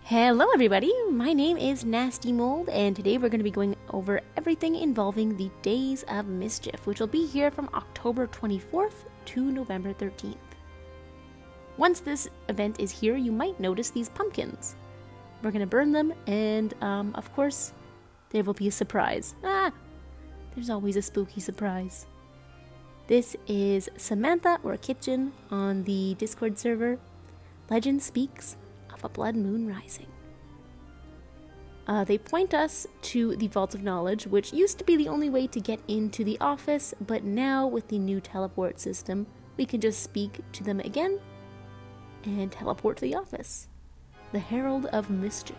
Hello everybody, my name is Nastymold, and today we're going to be going over everything involving the Days of Mischief, which will be here from October 24th to November 13th. Once this event is here, you might notice these pumpkins. We're going to burn them, and of course, there will be a surprise. There's always a spooky surprise. This is Samantha, or Kitchen, on the Discord server. Legend speaks of a blood moon rising. They point us to the Vault of Knowledge, which used to be the only way to get into the office, but now with the new teleport system, we can just speak to them again and teleport to the office. The Herald of Mischief.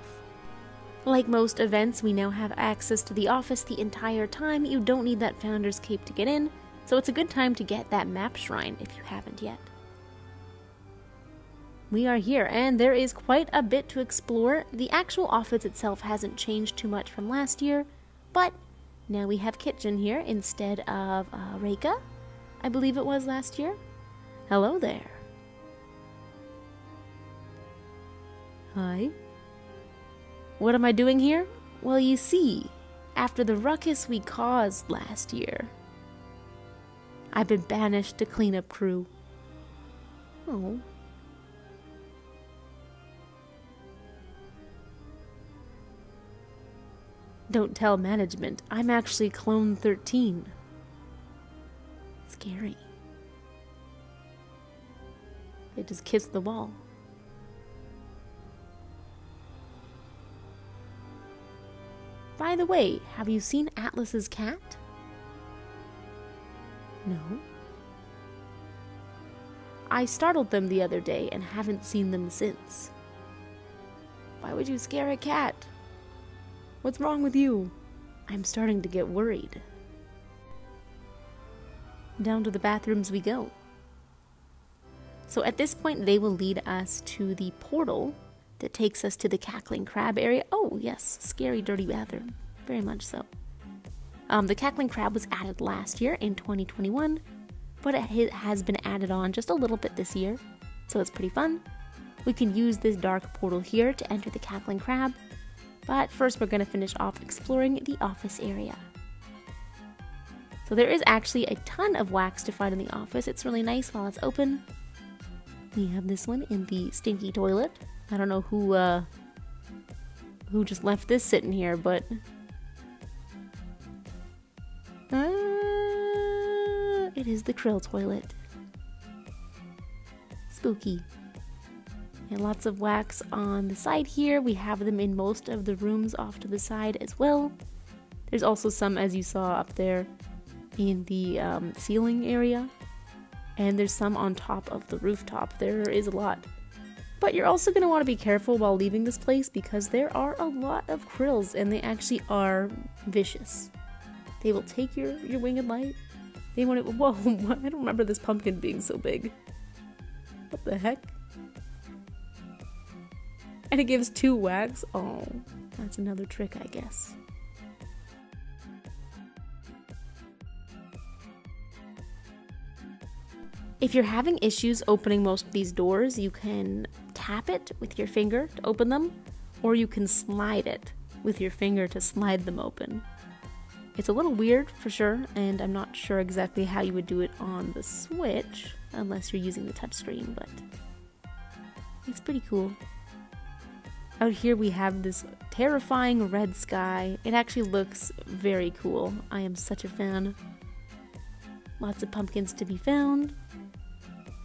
Like most events, we now have access to the office the entire time. You don't need that Founder's Cape to get in, so it's a good time to get that map shrine if you haven't yet. We are here, and there is quite a bit to explore. The actual office itself hasn't changed too much from last year, but now we have Kitchen here instead of Reika, I believe it was last year. Hello there. Hi. What am I doing here? Well, you see, after the ruckus we caused last year, I've been banished to cleanup crew. Oh. Don't tell management, I'm actually Clone 13. Scary. They just kissed the wall. By the way, have you seen Atlas's cat? No. I startled them the other day and haven't seen them since. Why would you scare a cat? What's wrong with you? I'm starting to get worried. Down to the bathrooms we go. So at this point, they will lead us to the portal that takes us to the Cackling Crab area. Oh, yes, scary, dirty bathroom. Very much so. The Cackling Crab was added last year in 2021, but it has been added on just a little bit this year, so it's pretty fun. We can use this dark portal here to enter the Cackling Crab. But first we're going to finish off exploring the office area. So there is actually a ton of wax to find in the office. It's really nice while it's open. We have this one in the stinky toilet. I don't know who just left this sitting here, but it is the krill toilet. Spooky. And lots of wax on the side here. We have them in most of the rooms off to the side as well. There's also some, as you saw up there, in the ceiling area. And there's some on top of the rooftop. There is a lot. But you're also going to want to be careful while leaving this place because there are a lot of krills and they actually are vicious. They will take your winged light. They want to... Whoa, I don't remember this pumpkin being so big. What the heck? And it gives 2 wax? Oh, that's another trick, I guess. If you're having issues opening most of these doors, you can tap it with your finger to open them, or you can slide it with your finger to slide them open. It's a little weird for sure, and I'm not sure exactly how you would do it on the Switch, unless you're using the touchscreen, but it's pretty cool. Out here we have this terrifying red sky. It actually looks very cool. I am such a fan. Lots of pumpkins to be found.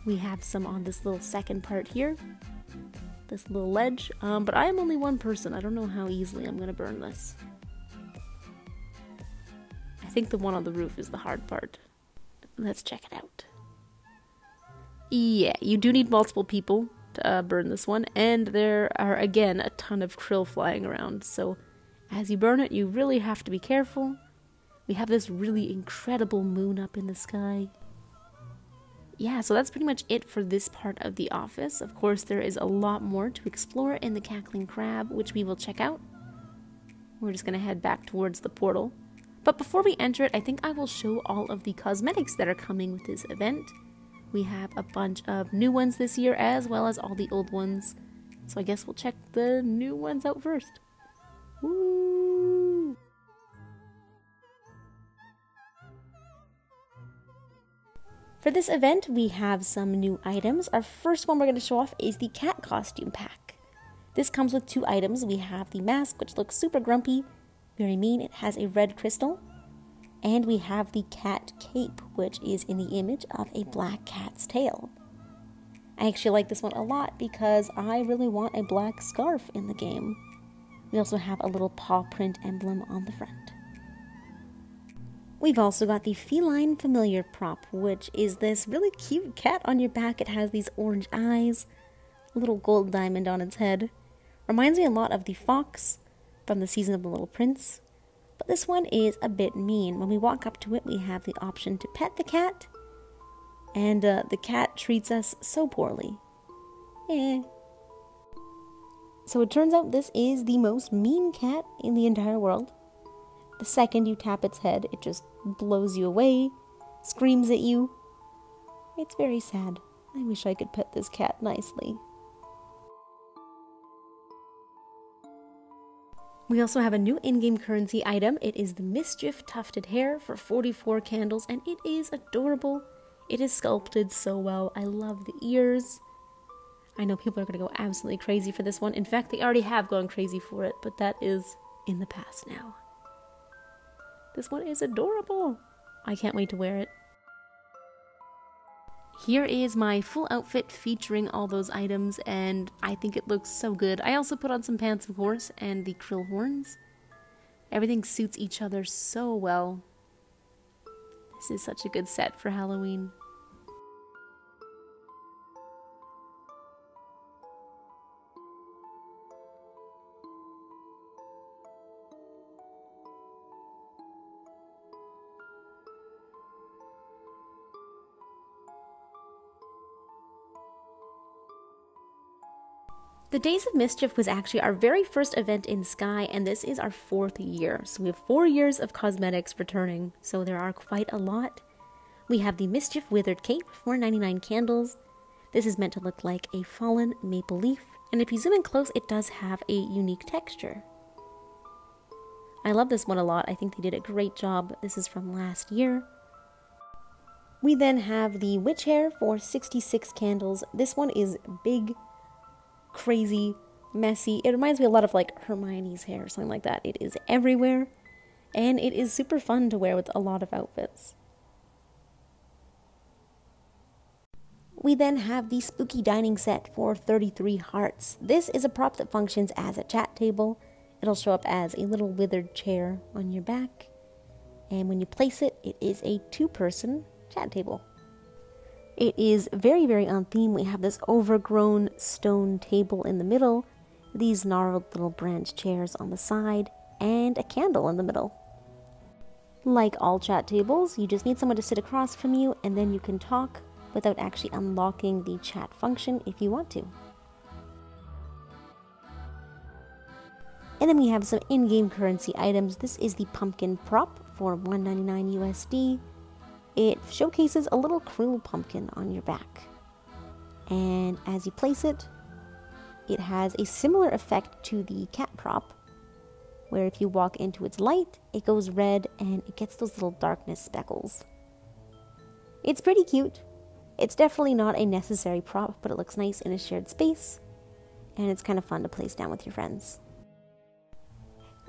We have some on this little second part here. This little ledge. But I am only one person. I don't know how easily I'm going to burn this. I think the one on the roof is the hard part. Let's check it out. Yeah, you do need multiple people to burn this one, and there are again a ton of krill flying around, so as you burn it you really have to be careful. We have this really incredible moon up in the sky. Yeah, so that's pretty much it for this part of the office. Of course there is a lot more to explore in the Cackling Crab, which we will check out. We're just gonna head back towards the portal, but before we enter it I think I will show all of the cosmetics that are coming with this event. We have a bunch of new ones this year as well as all the old ones. So I guess we'll check the new ones out first. Woo! For this event, we have some new items. Our first one we're going to show off is the cat costume pack. This comes with 2 items. We have the mask, which looks super grumpy, very mean. It has a red crystal. And we have the cat cape, which is in the image of a black cat's tail. I actually like this one a lot because I really want a black scarf in the game. We also have a little paw print emblem on the front. We've also got the feline familiar prop, which is this really cute cat on your back. It has these orange eyes, a little gold diamond on its head. Reminds me a lot of the fox from the Season of the Little Prince. But this one is a bit mean. When we walk up to it, we have the option to pet the cat. And the cat treats us so poorly. So it turns out this is the most mean cat in the entire world. The second you tap its head, it just blows you away, screams at you. It's very sad. I wish I could pet this cat nicely. We also have a new in-game currency item. It is the Mischief tufted hair for 44 candles, and it is adorable. It is sculpted so well. I love the ears. I know people are going to go absolutely crazy for this one. In fact, they already have gone crazy for it, but that is in the past now. This one is adorable. I can't wait to wear it. Here is my full outfit featuring all those items, and I think it looks so good. I also put on some pants, of course, and the krill horns. Everything suits each other so well. This is such a good set for Halloween. The Days of Mischief was actually our very first event in Sky, and this is our 4th year. So we have 4 years of cosmetics returning, so there are quite a lot. We have the Mischief Withered Cape for 99 candles. This is meant to look like a fallen maple leaf, and if you zoom in close, it does have a unique texture. I love this one a lot. I think they did a great job. This is from last year. We then have the Witch Hair for 66 candles. This one is big, crazy, messy. It reminds me a lot of like Hermione's hair or something like that. It is everywhere, and it is super fun to wear with a lot of outfits. We then have the Spooky Dining Set for 33 hearts. This is a prop that functions as a chat table. It'll show up as a little withered chair on your back, and when you place it, it is a 2-person chat table. It is very, very on theme. We have this overgrown stone table in the middle, these gnarled little branch chairs on the side, and a candle in the middle. Like all chat tables, you just need someone to sit across from you, and then you can talk without actually unlocking the chat function if you want to. And then we have some in-game currency items. This is the pumpkin prop for $1.99 USD. It showcases a little krill pumpkin on your back. And as you place it, it has a similar effect to the cat prop, where if you walk into its light, it goes red and it gets those little darkness speckles. It's pretty cute. It's definitely not a necessary prop, but it looks nice in a shared space, and it's kind of fun to place down with your friends.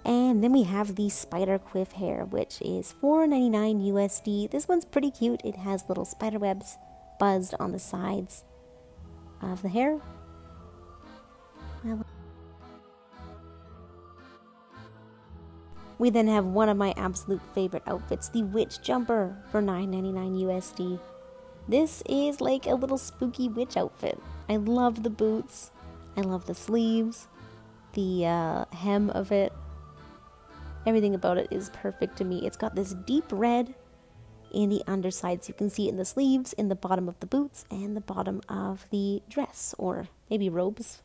And then we have the spider quiff hair, which is $4.99 USD. This one's pretty cute. It has little spider webs buzzed on the sides of the hair. We then have one of my absolute favorite outfits, the witch jumper for $9.99 USD. This is like a little spooky witch outfit. I love the boots. I love the sleeves, the hem of it. Everything about it is perfect to me. It's got this deep red in the underside, so you can see it in the sleeves, in the bottom of the boots, and the bottom of the dress, or maybe robes.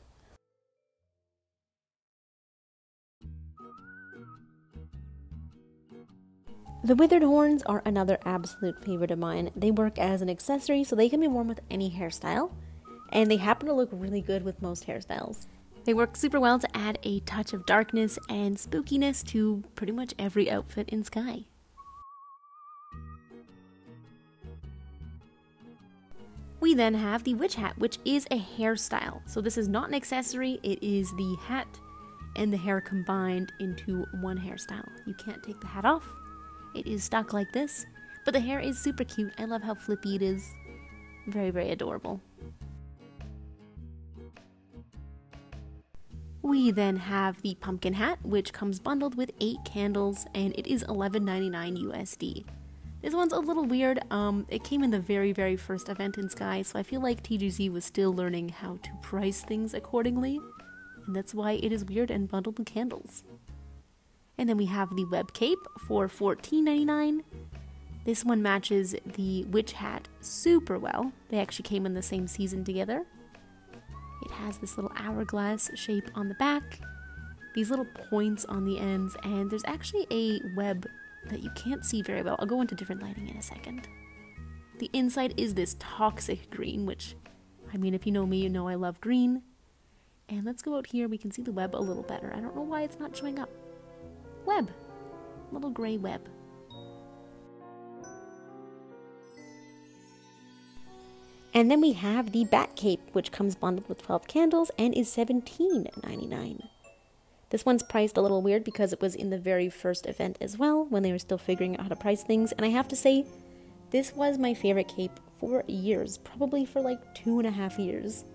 The withered horns are another absolute favorite of mine. They work as an accessory, so they can be worn with any hairstyle, and they happen to look really good with most hairstyles. They work super well to add a touch of darkness and spookiness to pretty much every outfit in Sky. We then have the witch hat, which is a hairstyle. So this is not an accessory, it is the hat and the hair combined into one hairstyle. You can't take the hat off. It is stuck like this, but the hair is super cute. I love how flippy it is. Very, very adorable. We then have the pumpkin hat, which comes bundled with 8 candles, and it is $11.99 USD. This one's a little weird. It came in the very, very first event in Sky, so I feel like TGZ was still learning how to price things accordingly, and that's why it is weird and bundled with candles. And then we have the web cape for $14.99. This one matches the witch hat super well. They actually came in the same season together. It has this little hourglass shape on the back, these little points on the ends, and there's actually a web that you can't see very well. I'll go into different lighting in a second. The inside is this toxic green, which, I mean, if you know me, you know I love green. And let's go out here, we can see the web a little better. I don't know why it's not showing up. Web. Little gray web. And then we have the bat cape, which comes bundled with 12 candles and is $17.99. This one's priced a little weird because it was in the very first event as well, when they were still figuring out how to price things. And I have to say, this was my favorite cape for years, probably for like 2.5 years.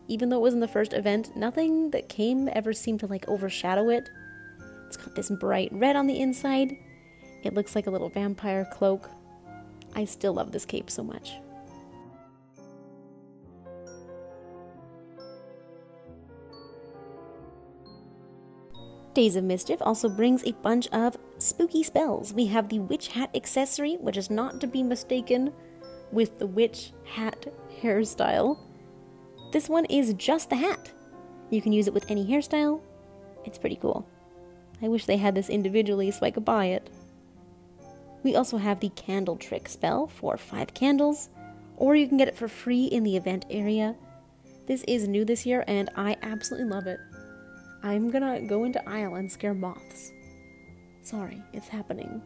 Even though it was in the first event, nothing that came ever seemed to like overshadow it. It's got this bright red on the inside. It looks like a little vampire cloak. I still love this cape so much. Days of Mischief also brings a bunch of spooky spells. We have the witch hat accessory, which is not to be mistaken with the witch hat hairstyle. This one is just the hat. You can use it with any hairstyle. It's pretty cool. I wish they had this individually so I could buy it. We also have the candle trick spell for 5 candles, or you can get it for free in the event area. This is new this year and I absolutely love it. I'm gonna go into Isle and scare moths. Sorry, it's happening.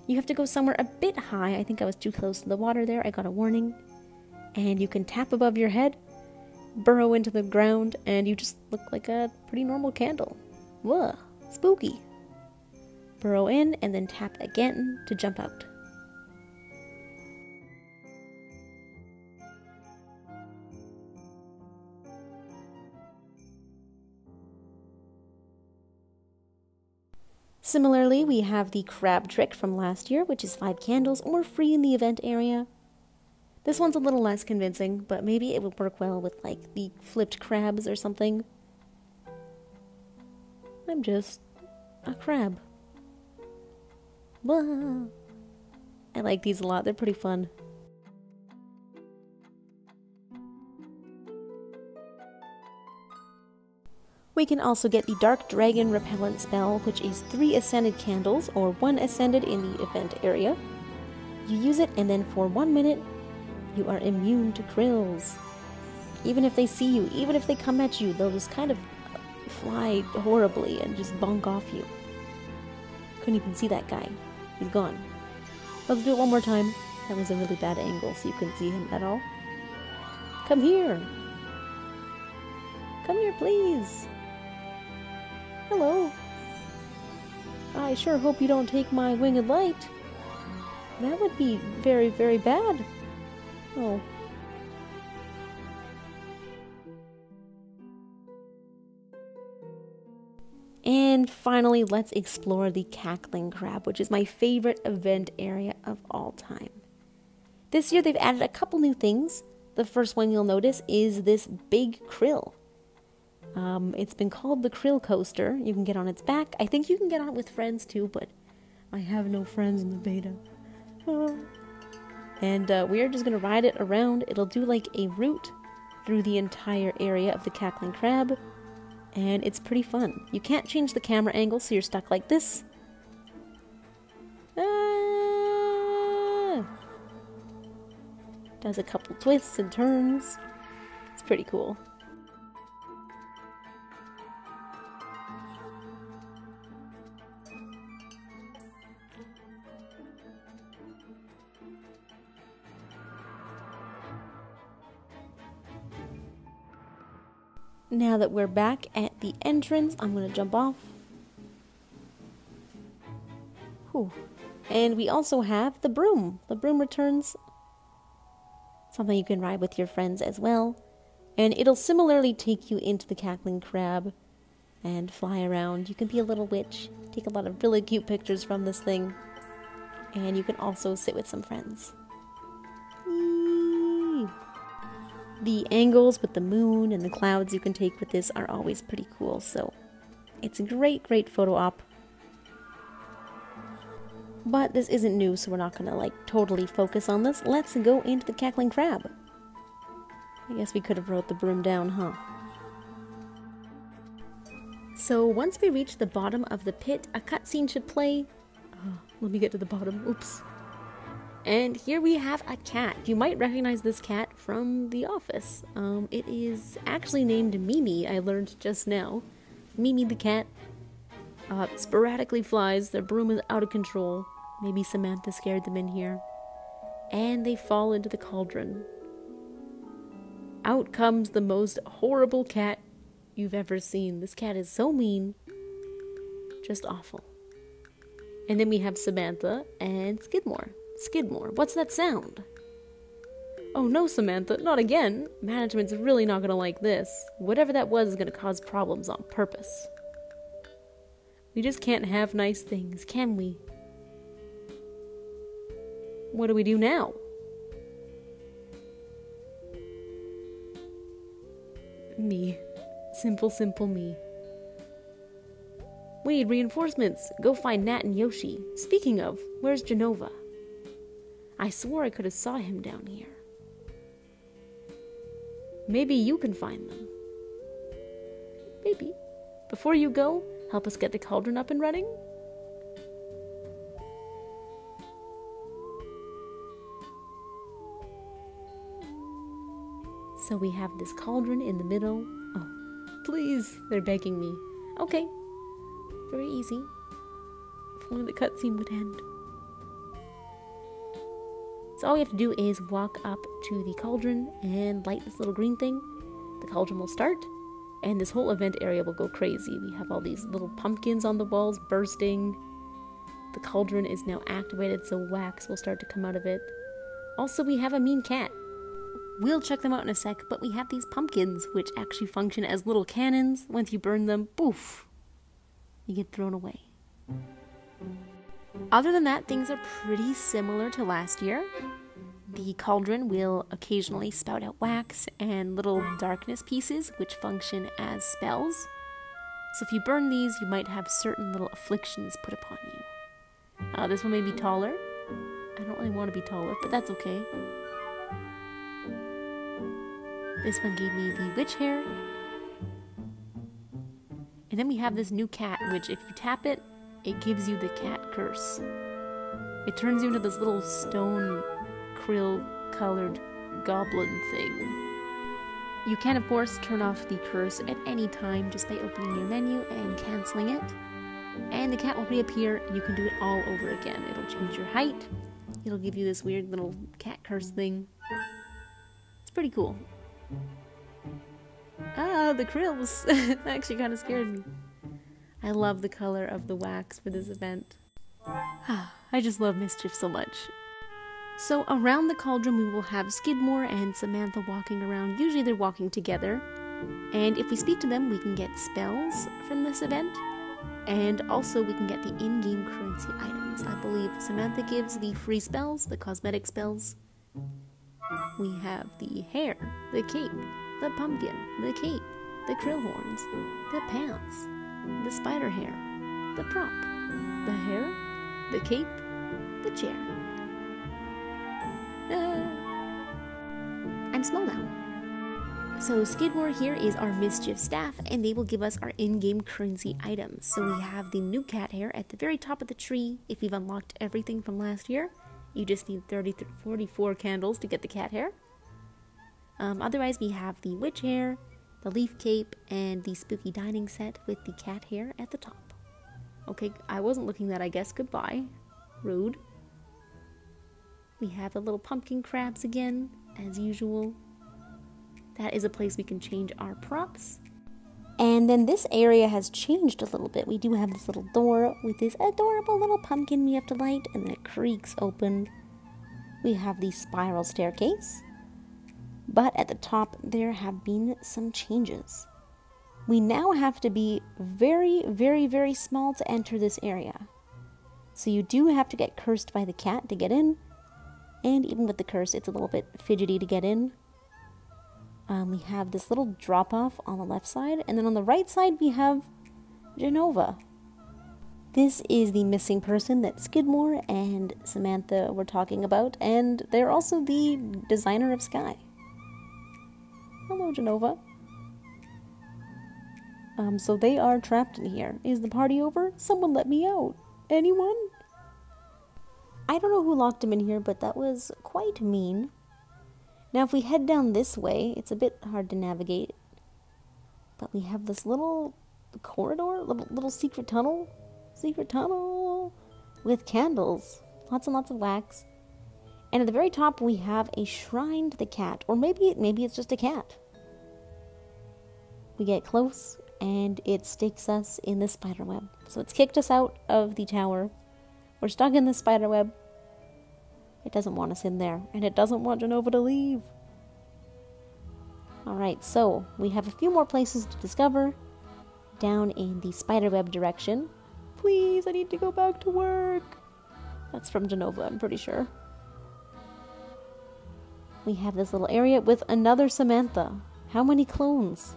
You have to go somewhere a bit high. I think I was too close to the water there. I got a warning. And you can tap above your head, burrow into the ground, and you just look like a pretty normal candle. Whoa, spooky. Burrow in and then tap again to jump out. Similarly, we have the crab trick from last year, which is 5 candles or free in the event area. This one's a little less convincing, but maybe it would work well with like the flipped crabs or something. I'm just a crab. Blah. I like these a lot, they're pretty fun. We can also get the Dark Dragon Repellent spell, which is 3 Ascended candles, or 1 Ascended in the event area. You use it, and then for 1 minute, you are immune to krills. Even if they see you, even if they come at you, they'll just kind of fly horribly and just bonk off you. Couldn't even see that guy. He's gone. Let's do it one more time. That was a really bad angle, so you couldn't see him at all. Come here! Come here, please! Hello. I sure hope you don't take my winged light. That would be very, very bad. Oh. And finally, let's explore the cackling crab, which is my favorite event area of all time. This year they've added a couple new things. The first one you'll notice is this big krill. It's been called the Krill Coaster. You can get on its back. I think you can get on it with friends too, but I have no friends in the beta. Oh. And we are just going to ride it around. It'll do like a route through the entire area of the cackling crab. And it's pretty fun. You can't change the camera angle, so you're stuck like this. Ah! Does a couple twists and turns. It's pretty cool. Now that we're back at the entrance, I'm going to jump off. Whew. And we also have the broom. The broom returns. Something you can ride with your friends as well. And it'll similarly take you into the cackling crab and fly around. You can be a little witch, take a lot of really cute pictures from this thing. And you can also sit with some friends. Whee! The angles with the moon and the clouds you can take with this are always pretty cool, so it's a great photo op. But this isn't new, so we're not gonna like totally focus on this. Let's go into the cackling crab. I guess we could have wrote the broom down, huh? So once we reach the bottom of the pit, a cutscene should play. Let me get to the bottom. Oops. And here we have a cat. You might recognize this cat from The Office. It is actually named Mimi, I learned just now. Mimi the cat sporadically flies. Their broom is out of control. Maybe Samantha scared them in here. And they fall into the cauldron. Out comes the most horrible cat you've ever seen. This cat is so mean. Just awful. And then we have Samantha and Skidmore. Skidmore, what's that sound? Oh no, Samantha, not again. Management's really not gonna like this. Whatever that was is gonna cause problems on purpose. We just can't have nice things, can we? What do we do now? Me. Simple me. We need reinforcements. Go find Nat and Yoshi. Speaking of, where's Genova? I swore I could have saw him down here. Maybe you can find them. Maybe. Before you go, help us get the cauldron up and running? So we have this cauldron in the middle. Oh, please, they're begging me. Okay. Very easy. If only the cutscene would end. So all we have to do is walk up to the cauldron and light this little green thing. The cauldron will start, and this whole event area will go crazy. We have all these little pumpkins on the walls bursting. The cauldron is now activated, so wax will start to come out of it. Also, we have a mean cat. We'll check them out in a sec, but we have these pumpkins, which actually function as little cannons. Once you burn them, poof, you get thrown away. Other than that, things are pretty similar to last year. The cauldron will occasionally spout out wax and little darkness pieces, which function as spells. So if you burn these, you might have certain little afflictions put upon you. This one may be taller. I don't really want to be taller, but that's okay. This one gave me the witch hair. And then we have this new cat, which if you tap it, it gives you the cat curse. It turns you into this little stone krill-colored goblin thing. You can, of course, turn off the curse at any time just by opening your menu and canceling it. And the cat will reappear, and you can do it all over again. It'll change your height. It'll give you this weird little cat curse thing. It's pretty cool. The krills! That actually kind of scared me. I love the color of the wax for this event. I just love Mischief so much. So around the cauldron we will have Skidmore and Samantha walking around. Usually they're walking together. And if we speak to them, we can get spells from this event. And also we can get the in-game currency items. I believe Samantha gives the free spells, the cosmetic spells. We have the hair, the cape, the pumpkin, the cape, the krill horns, the pants, the spider hair, the prop, the hair, the cape, the chair. I'm small now. So Skidmore here is our Mischief staff, and they will give us our in-game currency items. So we have the new cat hair at the very top of the tree if you've unlocked everything from last year. You just need 44 candles to get the cat hair. Otherwise, we have the witch hair, the leaf cape, and the spooky dining set with the cat hair at the top. Okay, I wasn't looking that, I guess. Goodbye. Rude. We have the little pumpkin crabs again, as usual. That is a place we can change our props. And then this area has changed a little bit. We do have this little door with this adorable little pumpkin we have to light, and then it creaks open. We have the spiral staircase. But at the top, there have been some changes. We now have to be very, very, very small to enter this area. So you do have to get cursed by the cat to get in. And even with the curse, it's a little bit fidgety to get in. We have this little drop-off on the left side. And then on the right side, we have Genova. This is the missing person that Skidmore and Samantha were talking about. And they're also the designer of Sky. Hello, Genova. So they are trapped in here. Is the party over? Someone let me out. Anyone? I don't know who locked him in here, but that was quite mean. Now, if we head down this way, it's a bit hard to navigate. But we have this little corridor, little secret tunnel. Secret tunnel with candles. Lots and lots of wax. And at the very top, we have a shrine to the cat. Or maybe it's just a cat. We get close, and it sticks us in the spider web. So it's kicked us out of the tower. We're stuck in the spider web. It doesn't want us in there, and it doesn't want Genova to leave. Alright, so we have a few more places to discover down in the spiderweb direction. Please, I need to go back to work. That's from Genova, I'm pretty sure. We have this little area with another Samantha. How many clones?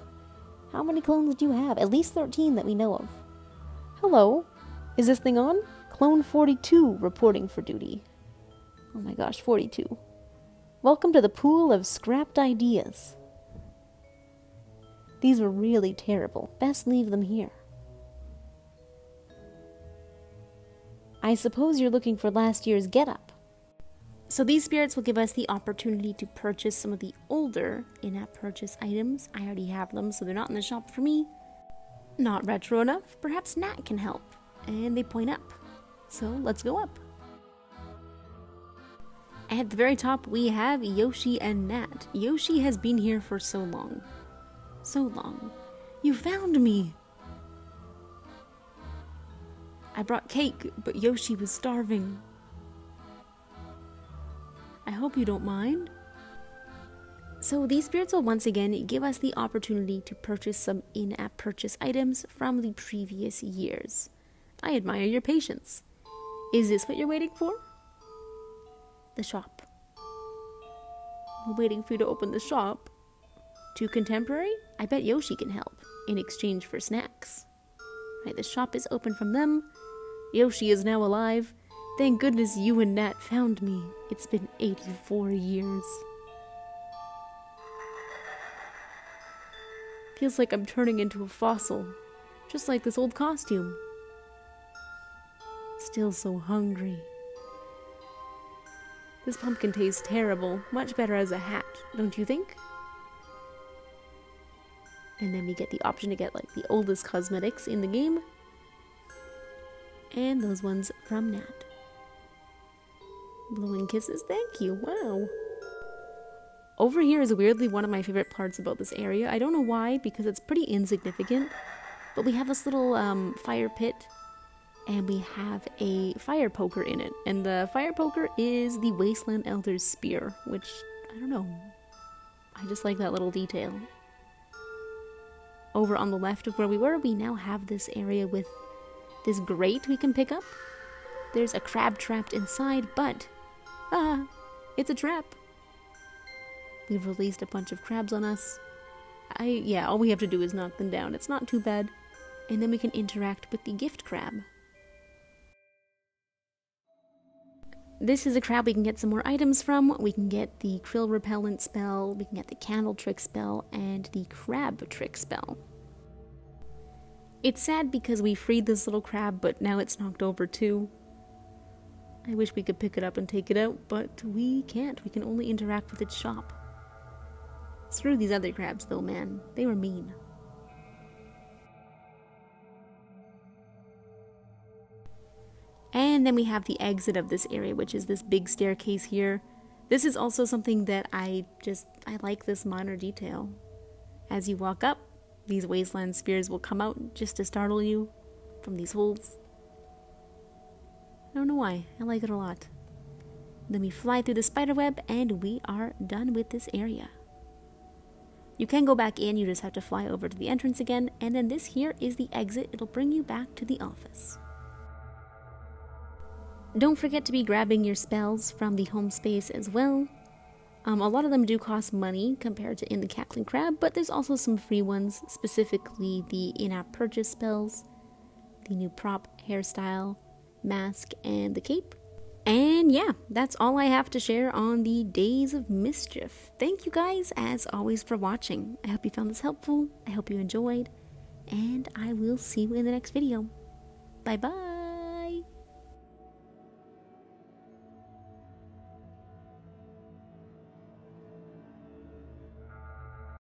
How many clones do you have? At least 13 that we know of. Hello? Is this thing on? Clone 42 reporting for duty. Oh my gosh, 42. Welcome to the pool of scrapped ideas. These were really terrible. Best leave them here. I suppose you're looking for last year's getup. So these spirits will give us the opportunity to purchase some of the older in-app purchase items. I already have them, so they're not in the shop for me. Not retro enough? Perhaps Nat can help. And they point up. So let's go up. At the very top, we have Yoshi and Nat. Yoshi has been here for so long. So long. You found me! I brought cake, but Yoshi was starving. I hope you don't mind. So these spirits will once again give us the opportunity to purchase some in-app purchase items from the previous years. I admire your patience. Is this what you're waiting for? The shop. We're waiting for you to open the shop. Too contemporary? I bet Yoshi can help in exchange for snacks. Right, the shop is open from them. Yoshi is now alive. Thank goodness you and Nat found me. It's been 84 years. Feels like I'm turning into a fossil. Just like this old costume. Still so hungry. This pumpkin tastes terrible. Much better as a hat, don't you think? And then we get the option to get like the oldest cosmetics in the game. And those ones from Nat. Blowing kisses, thank you, wow. Over here is weirdly one of my favorite parts about this area. I don't know why, because it's pretty insignificant. But we have this little fire pit. And we have a fire poker in it. And the fire poker is the Wasteland Elder's spear. Which, I don't know. I just like that little detail. Over on the left of where we were, we now have this area with this grate we can pick up. There's a crab trapped inside, but... it's a trap. We've released a bunch of crabs on us. Yeah, all we have to do is knock them down. It's not too bad. And then we can interact with the gift crab. This is a crab we can get some more items from. We can get the krill repellent spell, we can get the candle trick spell, and the crab trick spell. It's sad because we freed this little crab, but now it's knocked over too. I wish we could pick it up and take it out, but we can't. We can only interact with its shop. Screw these other crabs though, man. They were mean. And then we have the exit of this area, which is this big staircase here. This is also something that I like this minor detail. As you walk up, These wasteland spheres will come out just to startle you from these holes. I don't know why. I like it a lot. Then we fly through the spider web and we are done with this area. You can go back in, you just have to fly over to the entrance again, and then this here is the exit. It'll bring you back to the office. Don't forget to be grabbing your spells from the home space as well. A lot of them do cost money compared to in the Cackling Crab, but there's also some free ones, specifically the in-app purchase spells, the new prop, hairstyle, mask, and the cape. And yeah, that's all I have to share on the Days of Mischief. Thank you guys, as always, for watching. I hope you found this helpful. I hope you enjoyed. And I will see you in the next video. Bye-bye.